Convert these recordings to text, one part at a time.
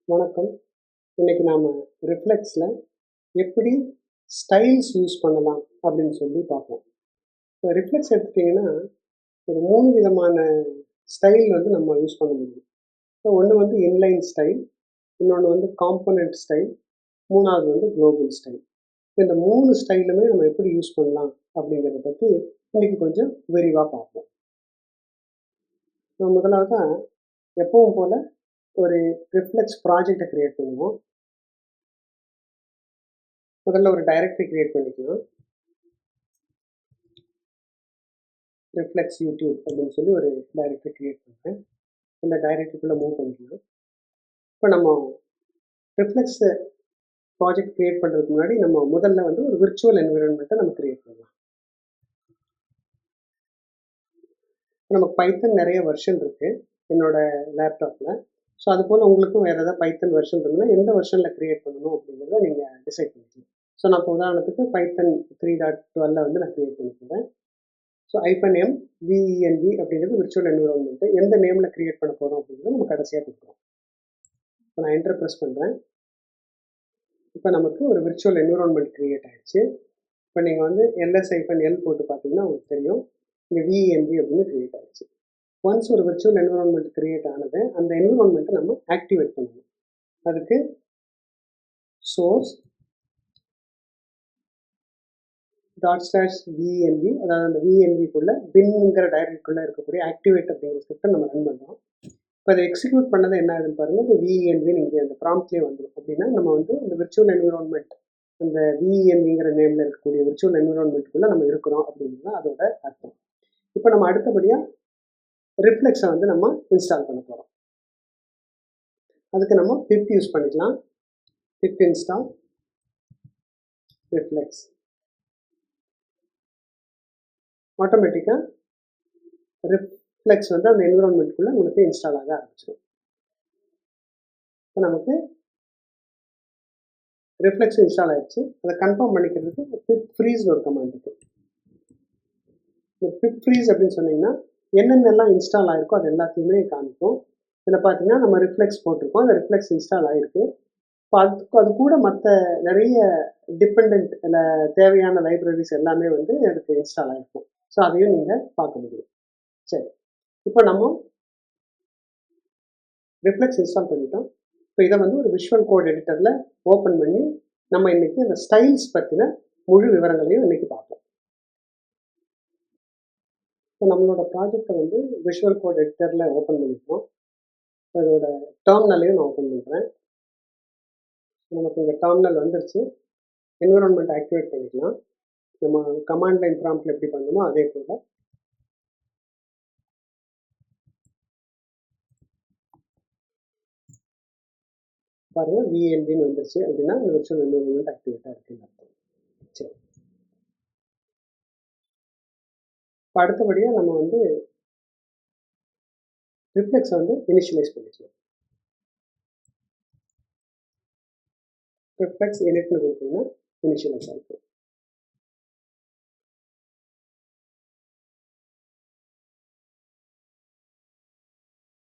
வணக்கம். இன்னைக்கு நாம ரிஃப்ளெக்ஸில் எப்படி ஸ்டைல்ஸ் யூஸ் பண்ணலாம் அப்படின்னு சொல்லி பார்ப்போம். இப்போ ரிஃப்ளெக்ஸ் எடுத்துட்டிங்கன்னா ஒரு 3 விதமான ஸ்டைல் வந்து நம்ம யூஸ் பண்ண முடியும். இப்போ ஒன்று வந்து இன்லைன் ஸ்டைல், இன்னொன்று வந்து காம்போனன்ட் ஸ்டைல், மூணாவது வந்து குளோபல் ஸ்டைல். இப்போ இந்த 3 ஸ்டைலுமே நம்ம எப்படி யூஸ் பண்ணலாம் அப்படிங்கிறத பற்றி இன்னைக்கு கொஞ்சம் விரிவாக பார்ப்போம். முதலாவதா எப்பவும் போல் ஒரு ரிஃப்ளெக்ஸ் ப்ராஜெக்டை கிரியேட் பண்ணுவோம். முதல்ல ஒரு டைரக்டரி கிரியேட் பண்ணிக்கலாம். ரிஃப்ளெக்ஸ் யூடியூப் அப்படின்னு சொல்லி ஒரு டைரக்டரி கிரியேட் பண்ணுறேன். அந்த டைரக்டரிக்குள்ளே மூவ் பண்ணிக்கலாம். இப்போ நம்ம ரிஃப்ளெக்ஸ் ப்ராஜெக்ட் கிரியேட் பண்ணுறதுக்கு முன்னாடி நம்ம முதல்ல வந்து ஒரு விர்ச்சுவல் என்விரான்மெண்ட்டை நம்ம கிரியேட் பண்ணலாம். நமக்கு பைத்தன் நிறைய வெர்ஷன் இருக்குது என்னோட லேப்டாப்பில். ஸோ அது போல் உங்களுக்கும் வேறு ஏதாவது பைத்தன் வெர்ஷன் இருந்ததுன்னா எந்த வெர்ஷனில் கிரியேட் பண்ணணும் அப்படிங்கிறத நீங்கள் டிசைட் பண்ணிக்கலாம். ஸோ நான் இப்போ உதாரணத்துக்கு பைத்தன் 3.12 வந்து நான் கிரியேட் பண்ணி போகிறேன். ஸோ -m VENV அப்படிங்கிறது விர்ச்சுவல் என்விரான்மெண்ட்டு. எந்த நேமில் கிரியேட் பண்ண போகிறோம் அப்படிங்கிறத நம்ம கடைசியாக கொடுக்குறோம். இப்போ நான் என்டர் ப்ரெஸ் பண்ணுறேன். இப்போ நமக்கு ஒரு விர்ச்சுவல் என்விரான்மெண்ட் கிரியேட் ஆகிடுச்சு. இப்போ நீங்கள் வந்து -L போட்டு பார்த்தீங்கன்னா உங்களுக்கு தெரியும் இங்கே VENV அப்படின்னு கிரியேட் ஆகிடுச்சு. ஒன்ஸ் ஒரு விர்ச்சுவல் என்விரான்மெண்ட் கிரியேட் ஆனது அந்த என்விரான்மெண்ட்டை நம்ம ஆக்டிவேட் பண்ணணும். அதுக்கு சோர்ஸ் ./VENV, அதாவது அந்த VENVக்குள்ளே பின்ங்கிற டைரக்டரிக்குள்ளே இருக்கக்கூடிய ஆக்டிவேட் அப்படிங்கிற ஸ்கிரிப்டை நம்ம ரன் பண்ணுறோம். இப்போ அதை எக்ஸிக்யூட் பண்ணது என்ன ஆகுதுன்னு பாருங்கள். இந்த VENV இங்கே அந்த ப்ராம்ப்ட்லேயே வந்துடும். அப்படின்னா நம்ம வந்து இந்த விர்ச்சுவல் என்விரான்மெண்ட் அந்த VENVங்கிற நேமில் இருக்கக்கூடிய விர்ச்சுவல் என்விரான்மெண்ட்டுக்குள்ளே நம்ம இருக்கிறோம் அப்படிங்கிறது தான் அதோட அர்த்தம். இப்போ நம்ம அடுத்தபடியாக ரிஃப்ளெக்ஸை வந்து நம்ம இன்ஸ்டால் பண்ண போகிறோம். அதுக்கு நம்ம பிப் யூஸ் பண்ணிக்கலாம். பிப் இன்ஸ்டால் ரிஃப்ளெக்ஸ். ஆட்டோமேட்டிக்காக ரிஃப்ளெக்ஸ் வந்து அந்த என்விரான்மெண்ட்டுக்குள்ளே உங்களுக்கு இன்ஸ்டால் ஆக ஆரம்பிச்சிடும். இப்போ நமக்கு ரிஃப்ளெக்ஸ் இன்ஸ்டால் ஆகிடுச்சு. அதை கன்ஃபார்ம் பண்ணிக்கிறதுக்கு பிப் ஃப்ரீஸ்னு ஒரு கமாண்ட் இருக்குது. இந்த பிப் ஃப்ரீஸ் அப்படின்னு சொன்னீங்கன்னா என்னென்னலாம் இன்ஸ்டால் ஆகிருக்கோ அது எல்லாத்தையுமே காமிக்கும். இதில் பார்த்தீங்கன்னா நம்ம ரிஃப்ளெக்ஸ் போட்டிருக்கோம். அந்த ரிஃப்ளெக்ஸ் இன்ஸ்டால் ஆகிருக்கு. இப்போ அது கூட மற்ற நிறைய டிபெண்ட் தேவையான லைப்ரரிஸ் எல்லாமே வந்து அதுக்கு இன்ஸ்டால் ஆகிருக்கும். ஸோ அதையும் நீங்கள் பார்க்க முடியும். சரி, இப்போ நம்ம ரிஃப்ளெக்ஸ் இன்ஸ்டால் பண்ணிட்டோம். இப்போ இதை வந்து ஒரு விஷுவல் கோட் எடிட்டரில் ஓப்பன் பண்ணி நம்ம இன்றைக்கி அந்த ஸ்டைல்ஸ் பற்றின முழு விவரங்களையும் இன்றைக்கி பார்ப்போம். இப்போ நம்மளோட ப்ராஜெக்டை வந்து விஷுவல் கோட் எடிட்டரில் ஓப்பன் பண்ணிக்கிறோம். அதோட டெர்மினலையும் நான் ஓப்பன் பண்ணுறேன். நமக்கு இங்கே டெர்மினல் வந்துருச்சு. என்விரான்மெண்ட் ஆக்டிவேட் பண்ணிக்கலாம். நம்ம கமாண்ட் லைன் ப்ராம்ப்டில் எப்படி பண்ணணுமோ அதே போல் பாருங்கள் VENVன்னு வந்துருச்சு. அப்படின்னா இந்த விர்ச்சுவல் என்விரான்மெண்ட் ஆக்டிவேட்டாக இருக்குன்னு அர்த்தம். சரி, இப்போ அடுத்தபடியாக நம்ம வந்து ரிஃப்ளெக்ஸை வந்து இனிஷியலைஸ் பண்ணிக்கலாம். ரிஃப்ளெக்ஸ் இனிட்னு கொடுத்தீங்கன்னா இனிஷியலைஸ் ஆகிடும்.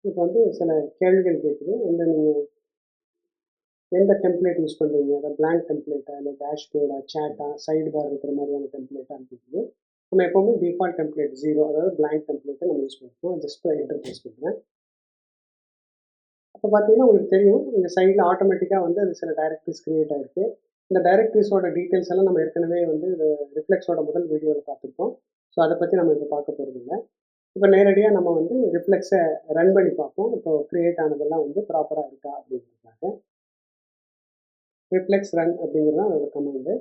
இப்போ வந்து சில கேள்விகள் கேட்குது. நீங்கள் எந்த டெம்ப்ளேட் யூஸ் பண்ணுறீங்க? அதாவது பிளாங்க் டெம்ப்ளேட்டா, இல்லை டேஷ்போர்டா, சேட்டா, சைடு பார் இருக்கிற மாதிரியான டெம்ப்ளேட்டான்னு கேட்குது. நம்ம எப்போவுமே டிஃபால்ட் டெம்ப்ளேட் 0, அதாவது பிளாங்க் டெம்ப்ளேட்டை நம்ம யூஸ் பண்ணிப்போம். ஜஸ்ட் என்டர் ப்ரெஸ் பண்ணுறேன். அப்போ பார்த்தீங்கன்னா உங்களுக்கு தெரியும் இந்த சைடில் ஆட்டோமேட்டிக்காக வந்து அது சில டைரக்டரிஸ் கிரியேட் ஆகிருக்கு. இந்த டைரக்டரிஸோட டீட்டெயில்ஸ் எல்லாம் நம்ம ஏற்கனவே வந்து ரிஃப்ளெக்ஸோட முதல் வீடியோவில் பார்த்துருக்கோம். ஸோ அதை பற்றி நம்ம இப்போ பார்க்க போகிறது இல்லை. இப்போ நேரடியாக நம்ம வந்து ரிஃப்ளெக்ஸை ரன் பண்ணி பார்ப்போம். இப்போ கிரியேட் ஆனதெல்லாம் வந்து ப்ராப்பராக இருக்கா அப்படிங்கிறதுக்காக ரிஃப்ளெக்ஸ் ரன் அப்படிங்கிறது தான் அதோட கமாண்டு.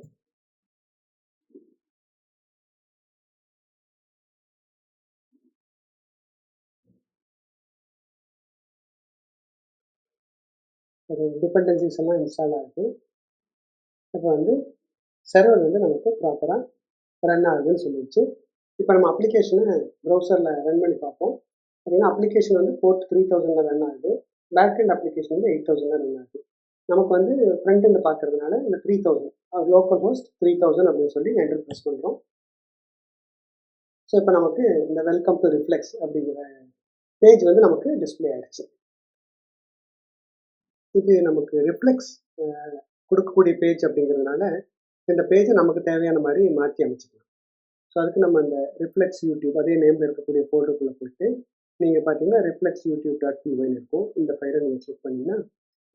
ஒரு டிபெண்டன்சிஸ் எல்லாம் இன்ஸ்டால் ஆகுது. இப்போ வந்து சர்வர் வந்து நமக்கு ப்ராப்பராக ரன் ஆகுதுன்னு சொல்லிடுச்சு. இப்போ நம்ம அப்ளிகேஷனை ப்ரௌசரில் ரன் பண்ணி பார்ப்போம். அப்படின்னா அப்ளிகேஷன் வந்து போர்ட் 3000 ரன் ஆகுது. பேக் எண்ட் அப்ளிகேஷன் வந்து 8000 ரன் ஆகுது. நமக்கு வந்து ஃப்ரண்ட் எண்ட் பார்க்கறதுனால இந்த 3000 லோக்கல் ஹோஸ்ட் 3000 அப்படின்னு சொல்லி என்டர் ப்ரெஸ் பண்ணுறோம். ஸோ இப்போ நமக்கு இந்த வெல்கம் டு ரிஃப்ளெக்ஸ் அப்படிங்கிற பேஜ் வந்து நமக்கு டிஸ்பிளே ஆகிடுச்சு. இது நமக்கு ரிஃப்ளெக்ஸ் கொடுக்கக்கூடிய பேஜ் அப்படிங்கிறதுனால இந்த பேஜை நமக்கு தேவையான மாதிரி மாற்றி அமைச்சிக்கலாம். ஸோ அதுக்கு நம்ம அந்த ரிஃப்ளெக்ஸ் யூடியூப் அதே நேமில் இருக்கக்கூடிய ஃபோல்டருக்குள்ளே போயிட்டு நீங்கள் பார்த்தீங்கன்னா ரிஃப்ளெக்ஸ் யூடியூப் டாட் பிஒய்னு இருக்கும். இந்த ஃபைலை நீங்கள் செக் பண்ணிங்கன்னா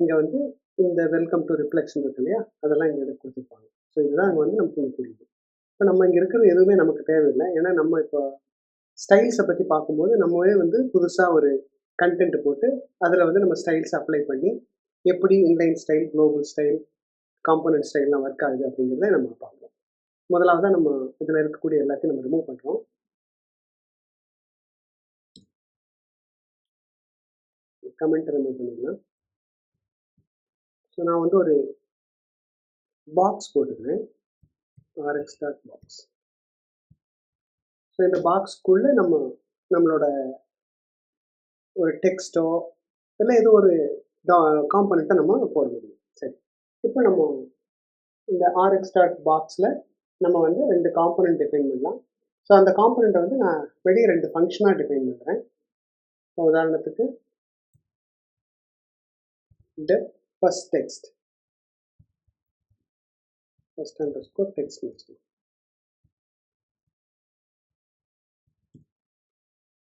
இங்கே வந்து இந்த வெல்கம் டு ரிஃப்ளெக்ஷன் இருக்கு இல்லையா, அதெல்லாம் இங்கே எடுத்து கொடுத்துருப்பாங்க. ஸோ இதுதான் அங்கே வந்து நமக்கு இங்கே புரியுது. இப்போ நம்ம இங்கே இருக்கிறது எதுவுமே நமக்கு தேவையில்லை. ஏன்னா நம்ம இப்போ ஸ்டைல்ஸை பற்றி பார்க்கும்போது நம்மளே வந்து புதுசாக ஒரு கண்டென்ட் போட்டு அதில் வந்து நம்ம ஸ்டைல்ஸ் அப்ளை பண்ணி எப்படி inline style, global style, component ஸ்டைல்லாம் ஒர்க் ஆகுது அப்படிங்கிறத நம்ம பார்ப்போம். முதலாவது நம்ம இதில் இருக்கக்கூடிய எல்லாத்தையும் நம்ம ரிமூவ் பண்ணுறோம். கமெண்ட் ரிமூவ் பண்ணிக்கலாம். ஸோ நான் வந்து ஒரு பாக்ஸ் போட்டுக்கிறேன், rx.box. ஸோ இந்த பாக்ஸ்க்குள்ளே நம்மளோட ஒரு டெக்ஸ்ட்டோ இல்லை ஏதோ ஒரு காம்பனண்ட்டை நம்ம போட முடியும். சரி, இப்போ நம்ம இந்த rx.boxல நம்ம வந்து 2 காம்பனண்ட் டிஃபைன் பண்ணலாம். ஸோ அந்த காம்பனண்ட்டை வந்து நான் வெளியே 2 ஃபங்க்ஷனாக டிஃபைன் பண்ணுறேன். உதாரணத்துக்கு def first text first underscore text next.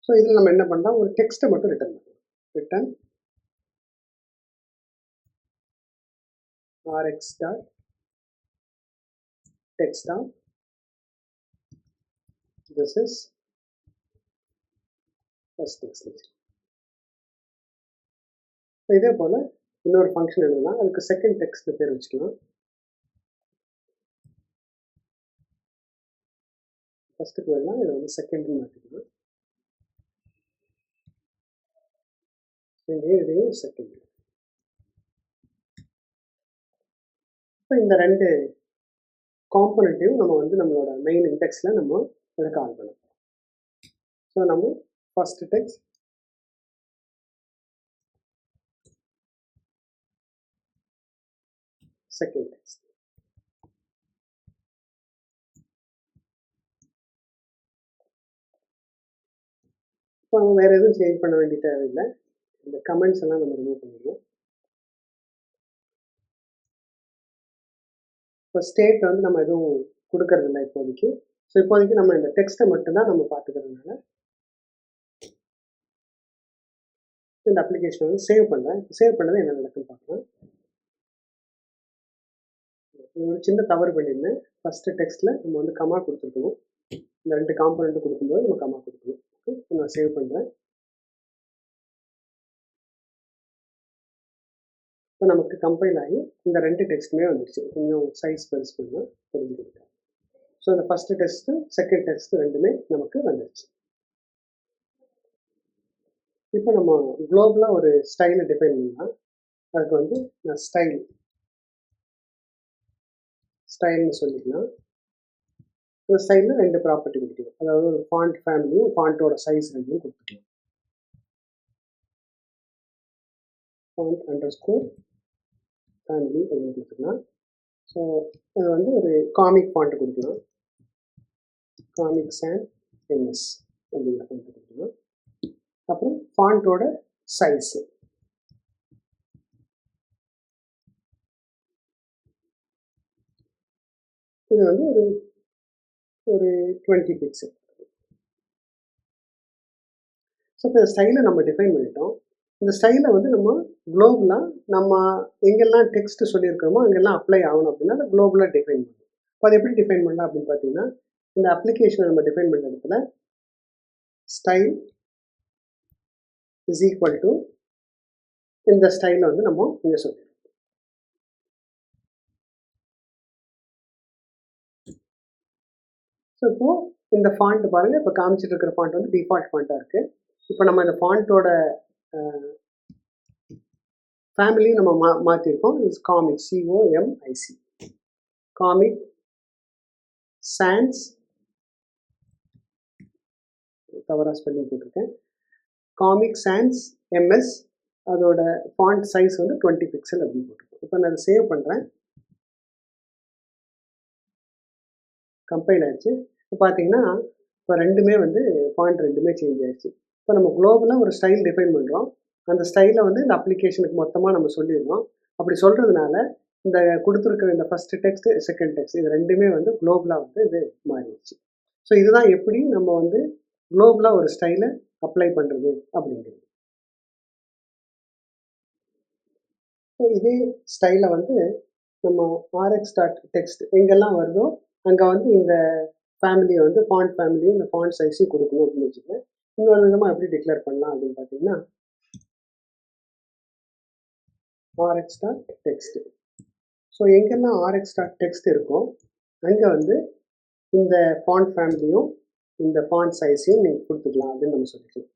So இதில் நம்ம என்ன பண்ணலாம், ஒரு டெக்ஸ்ட்டை மட்டும் ரிட்டர்ன் பண்ணலாம். Return rx.text of this is first text next. இதே போல் இன்னொரு ஃபங்க்ஷன் எழுதலாம். அதுக்கு செகண்ட் டெக்ஸ்ட் பேர் வச்சுக்கலாம். ஃபர்ஸ்ட்டுக்கு வரலாம், இதை வந்து செகண்ட்னு மாற்றிக்கலாம். இதையும் செகண்ட். இப்போ இந்த 2 காம்பனண்ட்டையும் நம்ம வந்து நம்மளோட மெயின் இண்டெக்ஸில் நம்ம இதை கால் பண்ணலாம். ஸோ நம்ம ஃபர்ஸ்ட் டெக்ஸ்ட், செகண்ட் டெக்ஸ்ட். இப்போ நம்ம வேறு எதுவும் சேஞ்ச் பண்ண வேண்டிய தேவையில்லை. இந்த கமெண்ட்ஸ் எல்லாம் நம்ம ரிமூவ் பண்ணிடுவோம். இப்போ ஸ்டேட் வந்து நம்ம எதுவும் கொடுக்கறதில்லை இப்போதைக்கு. ஸோ இப்போதைக்கு நம்ம இந்த டெக்ஸ்ட்டை மட்டும்தான் நம்ம பார்த்துக்கிறதுனால இந்த அப்ளிகேஷனை வந்து சேவ் பண்ணுறேன். சேவ் பண்ணது என்ன நடக்குன்னு பார்க்கலாம். ஒரு சின்ன தவறு பண்ணியிருந்தேன். ஃபஸ்ட்டு டெக்ஸ்ட்டில் நம்ம வந்து கமா கொடுத்துருக்கணும். இந்த 2 காம்பனண்ட்டு கொடுக்கும்போது நம்ம கமா கொடுக்கணும். ஓகே, நான் சேவ் பண்ணுறேன். இப்போ நமக்கு கம்பைல் ஆகி இந்த 2 டெக்ஸ்ட்டுமே வந்துடுச்சு. கொஞ்சம் சைஸ் பெருசு பண்ணால் தெரிஞ்சுக்கிட்டேன். ஸோ இந்த ஃபஸ்ட்டு டெக்ஸ்ட்டு செகண்ட் டெக்ஸ்ட்டு 2மே நமக்கு வந்துடுச்சு. இப்போ நம்ம குளோபலாக ஒரு ஸ்டைலை டிஃபைன் பண்ணலாம். அதுக்கு வந்து நான் ஸ்டைல்னு சொல்லிக்கலாம். ஒரு ஸ்டைலில் 2 ப்ராப்பர்ட்டி கொடுக்கலாம். அதாவது ஒரு ஃபாண்ட் ஃபேமிலியும் ஃபாண்ட்டோட சைஸ் 2யும் கொடுத்துக்கலாம். ஃபாண்ட் அண்டர்ஸ்கோர் ஃபேமிலி அப்படின்னு கொடுத்துக்கலாம். ஸோ அது வந்து ஒரு காமிக் ஃபாண்ட்டு கொடுக்கலாம். காமிக் சான் எம்எஸ் அப்படிங்கிற ஃபாண்ட்டு கொடுக்கலாம். அப்புறம் ஃபாண்ட்டோட சைஸு இது வந்து ஒரு 20 பிக்சல். ஸோ இப்போ இந்த ஸ்டைலை நம்ம டிஃபைன் பண்ணிட்டோம். இந்த ஸ்டைலை வந்து நம்ம குளோபலாக நம்ம எங்கெல்லாம் டெக்ஸ்ட் சொல்லியிருக்கிறோமோ அங்கெல்லாம் அப்ளை ஆகணும் அப்படின்னா அதை குளோபலாக டிஃபைன் பண்ணணும். இப்போ அதை எப்படி டிஃபைன் பண்ணலாம் அப்படின்னு பார்த்தீங்கன்னா, இந்த அப்ளிகேஷனை நம்ம டிஃபைன் பண்ணுற இடத்துல ஸ்டைல் இஸ் ஈக்குவல் டு இந்த ஸ்டைலை வந்து நம்ம இங்கே சொல்லிடுறோம். ஸோ இப்போது இந்த ஃபாண்ட் பாருங்கள், இப்போ காமிச்சிட்டு இருக்கிற ஃபாண்ட் வந்து டிஃபால்ட் ஃபாண்ட்டாக இருக்குது. இப்போ நம்ம இந்த ஃபாண்ட்டோட ஃபேமிலியும் நம்ம மாற்றிருக்கோம். It's comic, COMIC, comic sans, தவறாக ஸ்பெல்லிங் போட்டிருக்கேன், காமிக் சான்ஸ் MS, அதோட ஃபாண்ட் சைஸ் வந்து 20 பிக்சல் அப்படின்னு போட்டிருக்கோம். இப்போ நான் அதை சேவ் பண்ணுறேன். கம்பைல் ஆயிடுச்சு. இப்போ பார்த்தீங்கன்னா இப்போ 2மே வந்து ஃபாண்ட் 2மே சேஞ்ச் ஆயிடுச்சு. இப்போ நம்ம குளோபலாக ஒரு ஸ்டைல் டிஃபைன் பண்ணுறோம். அந்த ஸ்டைலை வந்து இந்த அப்ளிகேஷனுக்கு மொத்தமாக நம்ம சொல்லிடுறோம். அப்படி சொல்கிறதுனால இந்த கொடுத்துருக்கிற இந்த ஃபஸ்ட்டு டெக்ஸ்ட், செகண்ட் டெக்ஸ்ட் இது ரெண்டுமே வந்து குளோபலாக வந்து இது மாறிடுச்சு. ஸோ இதுதான் எப்படி நம்ம வந்து குளோபலாக ஒரு ஸ்டைலை அப்ளை பண்ணுறது அப்படிங்கிறது. ஸோ இதே ஸ்டைலை வந்து நம்ம rx.text எங்கெல்லாம் வருதோ அங்கே வந்து இந்த ஃபேமிலியை வந்து ஃபாண்ட் ஃபேமிலி இந்த ஃபாண்ட் சைஸையும் கொடுக்கணும் அப்படின்னு வச்சுக்கோங்க. இன்னொரு விதமாக எப்படி டிக்ளேர் பண்ணலாம் அப்படின்னு பார்த்தீங்கன்னா rx.text. ஸோ எங்கெல்லாம் rx.text இருக்கோ அங்கே வந்து இந்த ஃபாண்ட் ஃபேமிலியும் இந்த ஃபாண்ட் சைஸையும் நீங்கள் கொடுத்துக்கலாம் அப்படின்னு நம்ம சொல்லிக்கலாம்.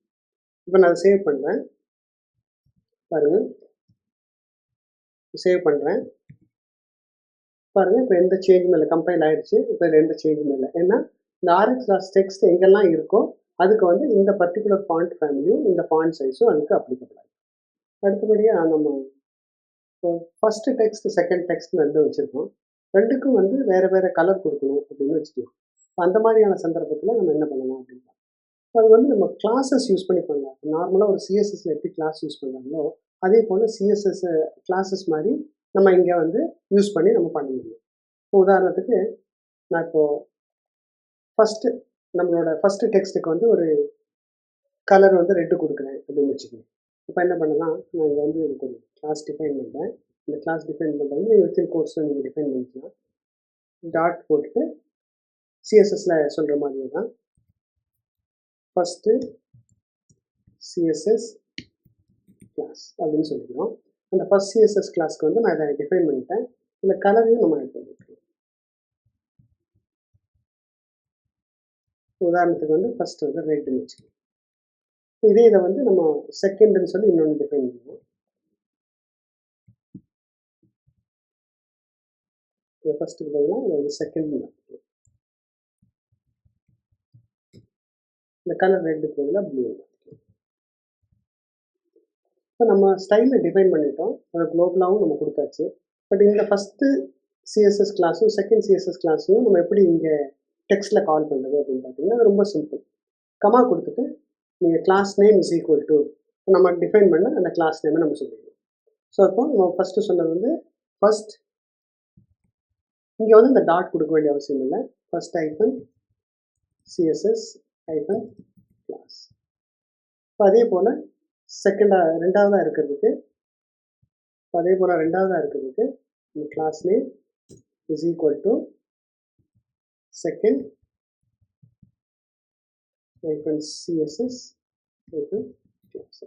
இப்போ நான் சேவ் பண்ணுறேன் பாருங்கள், சேவ் பண்ணுறேன் பாருங்கள். இப்போ எந்த சேஞ்சும் இல்லை, கம்பைல் ஆகிடுச்சு. இப்போ இதில் எந்த சேஞ்சும் இல்லை. ஏன்னா இந்த rx.text எங்கெல்லாம் இருக்கோ அதுக்கு வந்து இந்த பர்டிகுலர் ஃபாண்ட் ஃபேமிலியும் இந்த ஃபாண்ட் சைஸும் அதுக்கு அப்ளிகபிள் ஆகும். அடுத்தபடியாக நம்ம இப்போ ஃபஸ்ட்டு டெக்ஸ்ட் செகண்ட் டெக்ஸ்ட் ரெண்டு வச்சுருக்கோம். ரெண்டுக்கும் வந்து வேறு வேறு கலர் கொடுக்கணும் அப்படின்னு வச்சுக்கலாம். இப்போ அந்த மாதிரியான சந்தர்ப்பத்தில் நம்ம என்ன பண்ணலாம் அப்படின்னா அது வந்து நம்ம கிளாஸஸ் யூஸ் பண்ணி பண்ணலாம். நார்மலாக ஒரு சிஎஸ்எஸ்ல எப்படி கிளாஸ் யூஸ் பண்ணுறாங்களோ அதே போல் சிஎஸ்எஸ் கிளாஸஸ் மாதிரி நம்ம இங்கே வந்து யூஸ் பண்ணி நம்ம பண்ண முடியும். இப்போ உதாரணத்துக்கு நான் இப்போது நம்மளோட ஃபஸ்ட்டு டெக்ஸ்ட்டுக்கு வந்து ஒரு கலர் வந்து ரெட்டு கொடுக்குறேன் அப்படின்னு வச்சுக்கோங்க. இப்போ என்ன பண்ணலாம், நான் இங்கே வந்து எனக்கு ஒரு கிளாஸ் டிஃபைன் பண்ணுறேன். இந்த கிளாஸ் டிஃபைன் பண்ணுறது வந்து வித்தின் கோர்ஸில் நீங்கள் டிஃபைன் பண்ணிக்கலாம். டாட் போட்டு சிஎஸ்எஸ்ல சொல்கிற மாதிரி தான் ஃபஸ்ட்டு சிஎஸ்எஸ் கிளாஸ் அப்படின்னு சொல்லிக்கிறோம். அந்த ஃபஸ்ட் சிஎஸ்எஸ் கிளாஸ்க்கு வந்து நான் இதை டிஃபைன் பண்ணிட்டேன். இந்த கலரையும் நம்ம ஆட் பண்ணிக்கலாம். உதாரணத்துக்கு வந்து ஃபஸ்ட்டு வந்து ரெட்டுன்னு வச்சுக்கலாம். இதே இதை வந்து நம்ம செகண்டுன்னு சொல்லி இன்னொன்று டிஃபைன் பண்ணுவோம். இதை ஃபஸ்ட்டுக்கு பதிலாக இதை வந்து செகண்ட் மாற்றிக்கலாம். இந்த கலர் ரெட்டுக்கு பதிலாக ப்ளூ மாற்றிக்கலாம். இப்போ நம்ம ஸ்டைலில் டிஃபைன் பண்ணிட்டோம், அதை குளோபலாகவும் நம்ம கொடுத்தாச்சு. பட் இந்த ஃபஸ்ட்டு சிஎஸ்எஸ் கிளாஸும் செகண்ட் சிஎஸ்எஸ் கிளாஸையும் நம்ம எப்படி இங்கே டெக்ஸ்ட்டில் கால் பண்ணுறது அப்படின்னு பார்த்தீங்கன்னா அது ரொம்ப சிம்பிள். கமா கொடுத்துட்டு நீங்கள் class name is equal to நம்ம டிஃபைன் பண்ண அந்த கிளாஸ் நேமை நம்ம சொல்லிடுவோம். ஸோ இப்போ நம்ம ஃபஸ்ட்டு சொன்னது வந்து ஃபஸ்ட் இங்கே வந்து இந்த டாட் கொடுக்க வேண்டிய அவசியம் இல்லை. ஃபஸ்ட் ஐஃபன் சிஎஸ்எஸ் ஐஃபன் கிளாஸ். இப்போ அதே போல் ரெண்டாவதாக இருக்கிறதுக்கு இந்த class name is equal to second hyphen CSS hyphen class.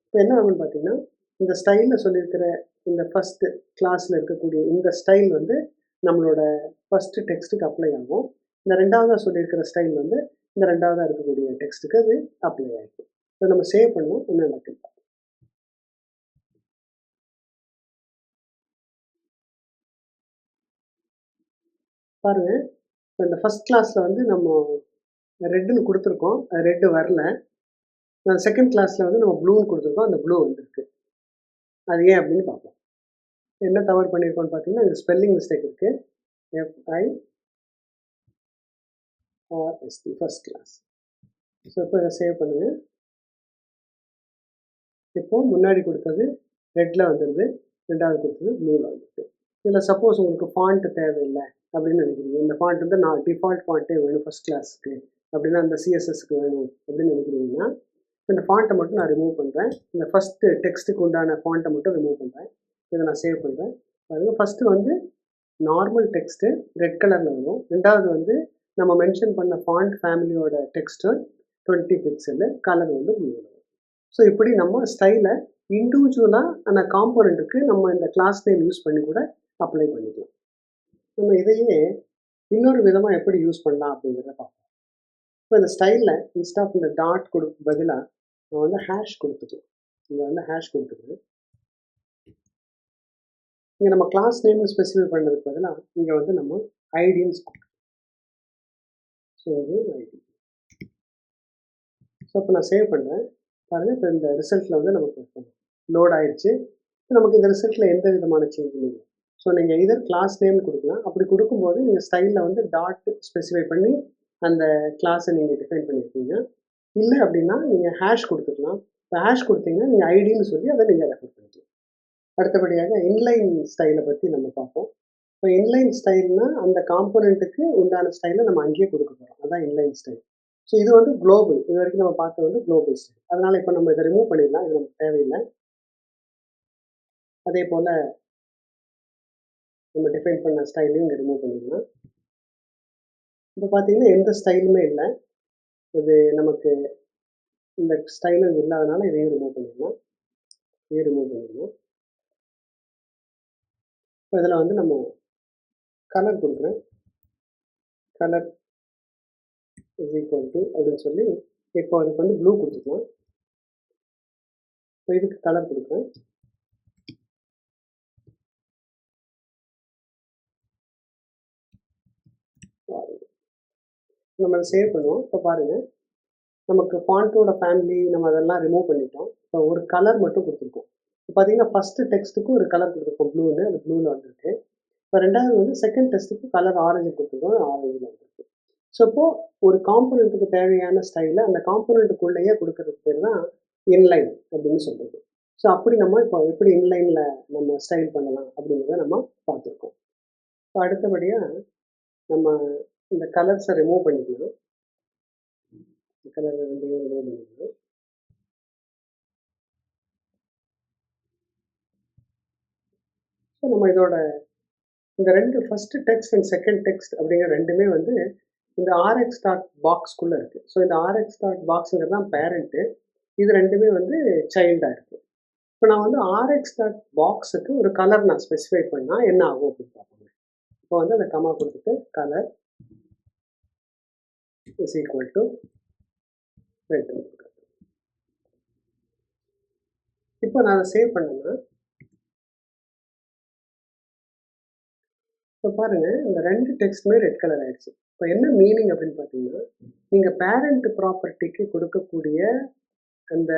இப்போ என்ன ஆகும்னு பார்த்தீங்கன்னா இந்த ஸ்டைலில் சொல்லியிருக்கிற இந்த ஃபஸ்ட்டு கிளாஸில் இருக்கக்கூடிய இந்த ஸ்டைல் வந்து நம்மளோட ஃபஸ்ட்டு டெக்ஸ்ட்டுக்கு அப்ளை ஆகும். இந்த ரெண்டாவதாக சொல்லியிருக்கிற ஸ்டைல் வந்து இந்த ரெண்டாவதாக இருக்கக்கூடிய டெக்ஸ்ட்டுக்கு அது அப்ளை ஆகிடும். இப்போ நம்ம சேவ் பண்ணுவோம், என்ன நடக்குது பாருங்கள். இப்போ இந்த ஃபஸ்ட் கிளாஸில் வந்து நம்ம ரெட்டுன்னு கொடுத்துருக்கோம், அது ரெட்டு வரல. செகண்ட் கிளாஸில் வந்து நம்ம ப்ளூன்னு கொடுத்துருக்கோம், அந்த ப்ளூ வந்துருக்கு. அது ஏன் அப்படின்னு பார்ப்போம். என்ன தவறு பண்ணியிருக்கோம்னு பார்த்தீங்கன்னா இந்த ஸ்பெல்லிங் மிஸ்டேக் இருக்குது. FIRST first class. ஸோ இப்போ இதை சேவ் பண்ணுங்கள். இப்போது முன்னாடி கொடுத்தது ரெட்டில் வந்துடுது, ரெண்டாவது கொடுத்தது ப்ளூவில் வந்துடுது. இதில் சப்போஸ் உங்களுக்கு ஃபாண்ட்டு தேவையில்லை அப்படின்னு நினைக்கிறீங்க, இந்த ஃபாண்ட் வந்து நான் டிஃபால்ட் ஃபாண்ட்டே வேணும் ஃபஸ்ட் கிளாஸுக்கு அப்படின்னா அந்த சிஎஸ்எஸ்க்கு வேணும் அப்படின்னு நினைக்கிறீங்கன்னா இந்த ஃபாண்ட்டை மட்டும் நான் ரிமூவ் பண்ணுறேன். இந்த ஃபஸ்ட்டு டெக்ஸ்ட்டுக்கு உண்டான ஃபாண்ட்டை மட்டும் ரிமூவ் பண்ணுறேன். இதை நான் சேவ் பண்ணுறேன். பாருங்கள், ஃபஸ்ட்டு வந்து நார்மல் டெக்ஸ்ட்டு ரெட் கலரில் வரும். ரெண்டாவது வந்து நம்ம மென்ஷன் பண்ண ஃபாண்ட் ஃபேமிலியோட டெக்ஸ்ட்டு 20 பிக்சலு, கலர் வந்து ப்ளூ வரும். ஸோ இப்படி நம்ம ஸ்டைலை இண்டிவிஜுவலாக அந்த காம்போனண்ட்டுக்கு நம்ம இந்த கிளாஸ் நேம் யூஸ் பண்ணி கூட அப்ளை பண்ணிக்கலாம். நம்ம இதையே இன்னொரு விதமாக எப்படி யூஸ் பண்ணலாம் அப்படிங்கிறத பார்ப்போம். இப்போ இந்த ஸ்டைலில் இன்ஸ்ட் ஆஃப் இந்த டாட் கொடுக்க பதிலாக நம்ம வந்து ஹேஷ் கொடுத்துக்கலாம். இங்கே வந்து ஹேஷ் கொடுத்துக்கலாம். இங்கே நம்ம கிளாஸ் நேம் ஸ்பெசிஃபை பண்ணுறதுக்கு பதிலாக இங்கே வந்து நம்ம ஐடின்னு கொடுக்கலாம். ஸோ அது ஐடி. ஸோ இப்போ நான் சேவ் பண்ணுறேன். பாருங்கள், இப்போ இந்த ரிசல்ட்டில் வந்து நமக்கு லோட் ஆயிடுச்சு. நமக்கு இந்த ரிசல்ட்டில் எந்த விதமான சேஞ்சும் இல்லை. ஸோ நீங்கள் இதர் கிளாஸ் நேம் கொடுக்கலாம். அப்படி கொடுக்கும்போது நீங்கள் ஸ்டைலில் வந்து டாட் ஸ்பெசிஃபை பண்ணி அந்த கிளாஸை நீங்கள் டிஃபைன் பண்ணியிருக்கீங்க. இல்லை அப்படின்னா நீங்கள் ஹேஷ் கொடுத்துக்கலாம். இப்போ ஹேஷ் கொடுத்தீங்கன்னா நீங்கள் ஐடின்னு சொல்லி அதை நீங்கள் ரெஃபர் பண்ணிக்கலாம். அடுத்தபடியாக இன்லைன் ஸ்டைலை பற்றி நம்ம பார்ப்போம். இப்போ இன்லைன் ஸ்டைல்னா அந்த காம்போனண்ட்டுக்கு உண்டான ஸ்டைலை நம்ம அங்கேயே கொடுக்க போகிறோம். அதான் இன்லைன் ஸ்டைல். ஸோ இது வந்து குளோபல். இது வரைக்கும் நம்ம பார்த்தது வந்து குளோபல் ஸ்டைல். அதனால் இப்போ நம்ம இதை ரிமூவ் பண்ணிடலாம். இது நமக்கு தேவையில்லை. அதே போல் நம்ம டிஃபைன் பண்ண ஸ்டைலையும் இங்கே ரிமூவ் பண்ணிடலாம். இப்போ பார்த்தீங்கன்னா எந்த ஸ்டைலுமே இல்லை. இது நமக்கு இந்த ஸ்டைலும் இல்லாதனால இதையும் ரிமூவ் பண்ணிடலாம். இதையும் ரிமூவ் பண்ணிடலாம். இப்போ இதில் வந்து நம்ம கலர் கொடுக்குறேன். கலர் இஸ் ஈக்குவல் டு அப்படின்னு சொல்லி இப்போ அதுக்கு வந்து ப்ளூ கொடுத்துக்கலாம். இப்போ இதுக்கு கலர் கொடுக்குறேன். நம்ம அதை சேவ் பண்ணுவோம். இப்போ பாருங்கள், நமக்கு ஃபாண்ட்டோட ஃபேமிலி நம்ம அதெல்லாம் ரிமூவ் பண்ணிட்டோம். இப்போ ஒரு கலர் மட்டும் கொடுத்துருக்கோம். இப்போ பார்த்தீங்கன்னா ஃபஸ்ட்டு டெக்ஸ்ட்டுக்கு ஒரு கலர் கொடுத்துருக்கோம், ப்ளூன்னு. அது ப்ளூவில் வந்திருக்கு. இப்போ ரெண்டாவது வந்து செகண்ட் டெக்ஸ்ட்டுக்கு கலர் ஆரஞ்சு கொடுத்துருக்கோம், ஆரஞ்சில் வந்திருக்கு. ஸோ இப்போது ஒரு காம்போனண்ட்டுக்கு தேவையான ஸ்டைலை அந்த காம்போனண்ட்டுக்குள்ளேயே கொடுக்கறதுக்கு பேர் தான் இன்லைன் அப்படின்னு சொல்கிறது. ஸோ அப்படி நம்ம இப்போ எப்படி இன்லைனில் நம்ம ஸ்டைல் பண்ணலாம் அப்படிங்கிறத நம்ம பார்த்துருக்கோம். இப்போ அடுத்தபடியாக நம்ம இந்த கலர்ஸை ரிமூவ் பண்ணிக்கலாம். கலர் ரெண்டையும் ரிமூவ் பண்ணிக்கலாம். ஸோ நம்ம இதோட இந்த ரெண்டு first text and second text அப்படிங்கிற ரெண்டுமே வந்து இந்த ஆர்எக்ஸ் டாட் பாக்ஸ்குள்ளே இருக்குது. ஸோ இந்த ஆர்எக்ஸ் டாட் பாக்ஸுங்கிறது தான் பேரண்ட்டு. இது ரெண்டுமே வந்து சைல்டாக இருக்குது. இப்போ நான் வந்து ஆர்எக்ஸ் டாட் பாக்ஸுக்கு ஒரு கலர் நான் ஸ்பெசிஃபை பண்ணால் என்ன ஆகும் அப்படின்னு பார்ப்போங்க. இப்போ வந்து அந்த கமா கொடுத்துட்டு colour is equal to red. இப்போ நான் அதை சேவ் பண்ணேன்னா இப்போ பாருங்கள், இந்த ரெண்டு டெக்ஸ்ட்டுமே ரெட் கலர் ஆயிடுச்சு. இப்போ என்ன மீனிங் அப்படின்னு பார்த்தீங்கன்னா, நீங்கள் பேரண்ட் ப்ராப்பர்ட்டிக்கு கொடுக்கக்கூடிய அந்த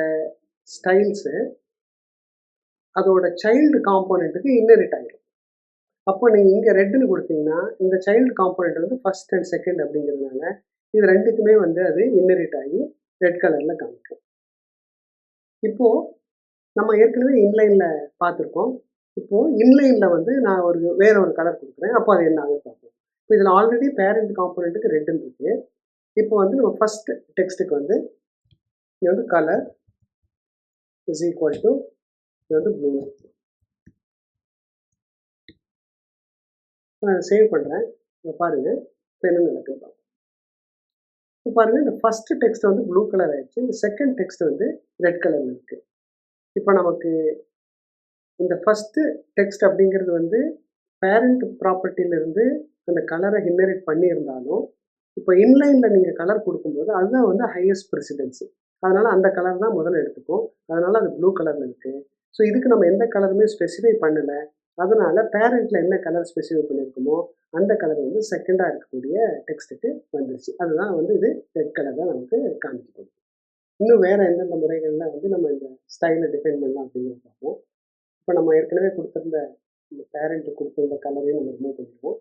ஸ்டைல்ஸு அதோட சைல்டு காம்போனண்ட்டுக்கு இன்னெரிட் ஆகிடும். அப்போ நீங்கள் இங்கே ரெட்டுன்னு கொடுத்தீங்கன்னா இந்த சைல்டு காம்போனண்ட் வந்து ஃபஸ்ட் அண்ட் செகண்ட் அப்படிங்கிறதுனால இது ரெண்டுக்குமே வந்து அது இன்னெரிட் ஆகி ரெட் கலரில் காமிக்கும். இப்போது நம்ம ஏற்கனவே இன்லைனில் பார்த்துருக்கோம். இப்போது இன்லைனில் வந்து நான் வேற ஒரு கலர் கொடுக்குறேன். அப்போ அது என்ன ஆகுது பார்ப்போம். இப்போ இதில் ஆல்ரெடி பேரண்ட் காம்போனண்ட்டுக்கு ரெட்டுன்னு இருக்குது. இப்போ வந்து நம்ம ஃபஸ்ட் டெக்ஸ்ட்டுக்கு வந்து இது வந்து கலர் இஸ் ஈக்குவல் டு இது வந்து ப்ளூ. நான் சேவ் பண்ணுறேன். இங்கே பாருங்கள் இப்போ என்ன நடக்குது பார்ப்போம். இப்போ பாருங்கள், இந்த ஃபஸ்ட்டு டெக்ஸ்ட் வந்து ப்ளூ கலர் ஆயிடுச்சு. இந்த செகண்ட் டெக்ஸ்ட் வந்து ரெட் கலரில் இருக்குது. இப்போ நமக்கு இந்த ஃபஸ்ட்டு டெக்ஸ்ட் அப்படிங்கிறது வந்து பேரண்ட் ப்ராப்பர்ட்டியிலேருந்து அந்த கலரை இன்ஹெரிட் பண்ணியிருந்தாலும் இப்போ இன்லைனில் நீங்கள் கலர் கொடுக்கும்போது அதுதான் வந்து ஹையஸ்ட் ப்ரெசிடென்சி. அதனால் அந்த கலர் தான் முதல்ல எடுத்துக்கும். அதனால் அது ப்ளூ கலரில் இருக்குது. ஸோ இதுக்கு நம்ம எந்த கலருமே ஸ்பெசிஃபை பண்ணலை. அதனால் பேரண்ட்டில் என்ன கலர் ஸ்பெசிஃபை பண்ணியிருக்குமோ அந்த கலர் வந்து செகண்டாக இருக்கக்கூடிய டெக்ஸ்ட்டுக்கு வந்துருச்சு. அதுதான் வந்து இது ரெட் கலர் தான் நமக்கு காமிக்கப்படுது. இன்னும் வேறு எந்தெந்த முறைகளில் வந்து நம்ம இந்த ஸ்டைலை டிஃபைன் பண்ணலாம் அப்படிங்கிறத பார்ப்போம். இப்போ நம்ம ஏற்கனவே கொடுத்துருந்த இந்த பேரண்ட்டு கொடுத்துருந்த கலரையும் நம்ம ரிமூவ் பண்ணிடுவோம்.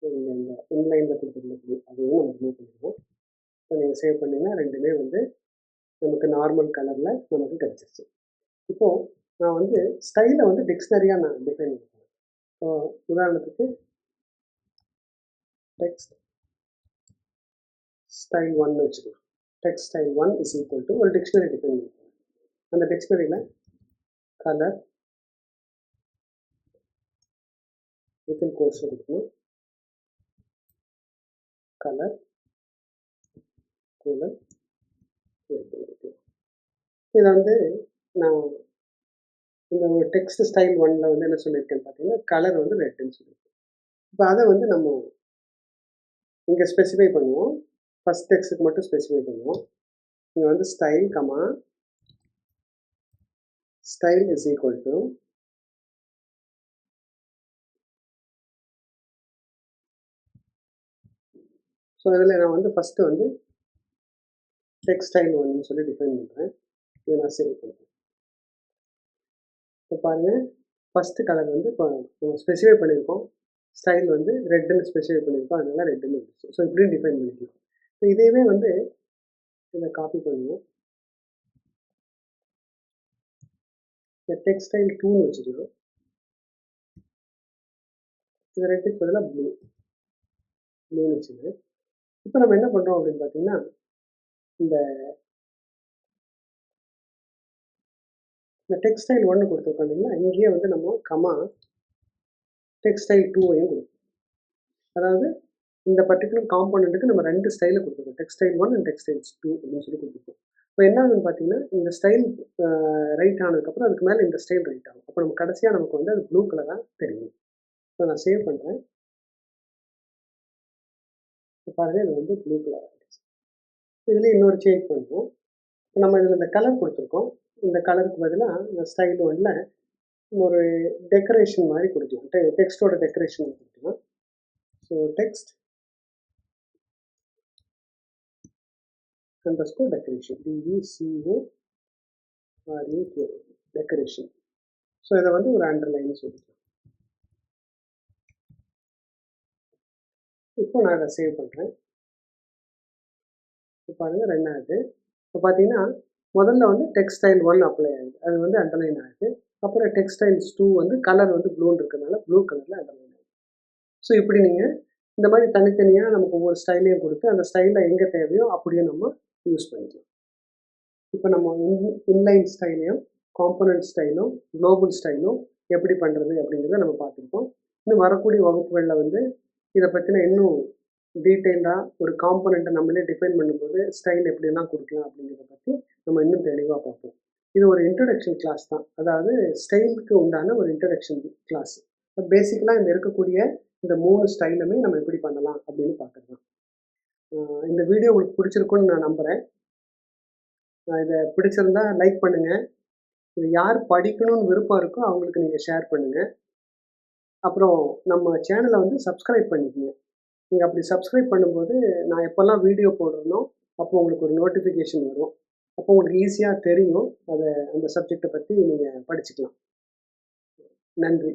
இந்த இன்லைனில் கொடுத்துருந்த அதையும் நம்ம ரிமூவ் பண்ணிடுவோம். இப்போ நீங்கள் சேவ் பண்ணிங்கன்னா ரெண்டுமே வந்து நமக்கு நார்மல் கலரில் நமக்கு கிடச்சிருச்சு. இப்போது நான் வந்து ஸ்டைலை வந்து டிக்ஷனரியாக நான் டிஃபைன் பண்ணுறேன். ஸோ உதாரணத்துக்கு டெக்ஸ்ட் ஸ்டைல் 1 வச்சுக்கலாம். Text style 1 is equal to ஒரு டிக்ஷனரி டிஃபைன் பண்ணுறேன். அந்த டிக்ஷனரியில் கலர் வித்தின் கோர்ஸ் இருக்கணும். கலர் கூலர் இதை வந்து நான் இந்த ஒரு டெக்ஸ்ட் ஸ்டைல் 1ல் வந்து என்ன சொல்லியிருக்கேன்னு பார்த்தீங்கன்னா கலர் வந்து ரெட்டுன்னு சொல்லியிருக்கேன். இப்போ அதை வந்து நம்ம இங்கே ஸ்பெசிஃபை பண்ணுவோம். ஃபஸ்ட் டெக்ஸ்ட்டுக்கு மட்டும் ஸ்பெசிஃபை பண்ணுவோம். இங்கே வந்து style comma style is equal to so இதில் நான் வந்து ஃபஸ்ட்டு வந்து டெக்ஸ்ட் ஸ்டைல் 1ன்னு சொல்லி டிஃபைன் பண்ணுறேன். இதை நான் சேவ் பண்ணுறேன். இப்போ பாருங்கள், ஃபஸ்ட்டு கலர் வந்து இப்போ நம்ம ஸ்பெசிஃபை பண்ணியிருக்கோம். ஸ்டைல் வந்து ரெட்டுன்னு ஸ்பெசிஃபை பண்ணியிருக்கோம். அதனால ரெட்டுன்னு வந்துச்சு. ஸோ இப்படியும் டிஃபைன் பண்ணிக்கலாம். இப்போ இதையவே வந்து இதை காப்பி பண்ணுவோம். டெக்ஸ்டைல் 2ன்னு வச்சுக்கலாம். இது ரெட்டுக்கு பதிலாக ப்ளூன்னு வச்சுக்கோங்க. இப்போ நம்ம என்ன பண்ணுறோம் அப்படின்னு பார்த்தீங்கன்னா, இந்த டெக்ஸ்டைல் 1 கொடுத்துருக்கோம் இல்லைங்களா, இங்கேயே வந்து நம்ம கமா டெக்ஸ்டைல் 2வையும் கொடுப்போம். அதாவது இந்த பர்டிகுலர் காம்போனண்ட்டுக்கு நம்ம 2 ஸ்டைலில் கொடுத்துருக்கோம். டெக்ஸ்டைல் 1 அண்ட் டெக்ஸ்டைல்ஸ் 2 அப்படின்னு சொல்லி கொடுத்துருக்கோம். இப்போ என்ன ஆகுதுன்னு பார்த்தீங்கன்னா, இந்த ஸ்டைல் ரைட் ஆனதுக்கப்புறம் அதுக்கு மேலே இந்த ஸ்டைல் ரைட் ஆகும். அப்போ நம்ம கடைசியாக நமக்கு வந்து அது ப்ளூ கலராக தெரியும். இப்போ நான் சேவ் பண்ணுறேன். இப்போ பாருங்கள், இது வந்து ப்ளூ கலர் ஆகிடுச்சு. இதுலேயே இன்னொரு சேஞ்ச் பண்ணுவோம். இப்போ நம்ம இதில் இந்த கலர் கொடுத்துருக்கோம். இந்த கலருக்கு பதிலாக இந்த ஸ்டைல் 1ல ஒரு டெக்கரேஷன் மாதிரி கொடுக்கலாம். டெக்ஸ்டோட டெக்கரேஷன் கொடுக்கலாம். So text underscore decoration, DECORAK, decoration. So இதை வந்து ஒரு அண்டர்லைன் சொல்லிக்கலாம். இப்போ நான் அதை சேவ் பண்ணுறேன். இப்போ பாருங்கள், ரன் ஆகுது. இப்போ பார்த்தீங்கன்னா, முதல்ல வந்து டெக்ஸ்டைல் 1 அப்ளை ஆகுது, அது வந்து அண்டர்லைன் ஆகுது. அப்புறம் டெக்ஸ்டைல்ஸ் 2 வந்து கலர் வந்து ப்ளூன்னு இருக்கிறதுனால ப்ளூ கலரில் அண்டர்லைன் ஆகுது. ஸோ இப்படி நீங்கள் இந்த மாதிரி தனித்தனியாக நமக்கு ஒவ்வொரு ஸ்டைலையும் கொடுத்து அந்த ஸ்டைலில் எங்கே தேவையோ அப்படியே நம்ம யூஸ் பண்ணிக்கலாம். இப்போ நம்ம இன்லைன் ஸ்டைலையும் காம்போனன்ட் ஸ்டைலும் குளோபல் ஸ்டைலும் எப்படி பண்ணுறது அப்படிங்கிறத நம்ம பார்த்துருக்கோம். இன்னும் வரக்கூடிய வகுப்புகளில் வந்து இதை பற்றின இன்னும் டீட்டெயில்டாக ஒரு காம்போனண்ட்டை நம்மளே டிஃபைன் பண்ணும்போது ஸ்டைல் எப்படியெல்லாம் கொடுக்கலாம் அப்படிங்கிறத பற்றி நம்ம இன்னும் தெளிவாக பார்ப்போம். இது ஒரு இன்ட்ரடக்ஷன் கிளாஸ் தான், அதாவது ஸ்டைலுக்கு உண்டான ஒரு இன்ட்ரடக்ஷன் கிளாஸ். பேசிக்கலாக இந்த இருக்கக்கூடிய இந்த 3 ஸ்டைலுமே நம்ம எப்படி பண்ணலாம் அப்படின்னு பார்க்குறது தான். இந்த வீடியோ உங்களுக்கு பிடிச்சிருக்குன்னு நான் நம்புகிறேன். இதை பிடிச்சிருந்தா லைக் பண்ணுங்கள். இது யார் படிக்கணும்னு விருப்பம் இருக்கோ அவங்களுக்கு நீங்கள் ஷேர் பண்ணுங்கள். அப்புறம் நம்ம சேனலை வந்து சப்ஸ்கிரைப் பண்ணிக்கோங்க. நீங்கள் அப்படி சப்ஸ்கிரைப் பண்ணும்போது நான் எப்போல்லாம் வீடியோ போடுறேனோ அப்போ உங்களுக்கு ஒரு நோட்டிஃபிகேஷன் வரும். அப்போ உங்களுக்கு ஈஸியாக தெரியும், அந்த சப்ஜெக்டை பற்றி நீங்கள் படிச்சுக்கலாம். நன்றி.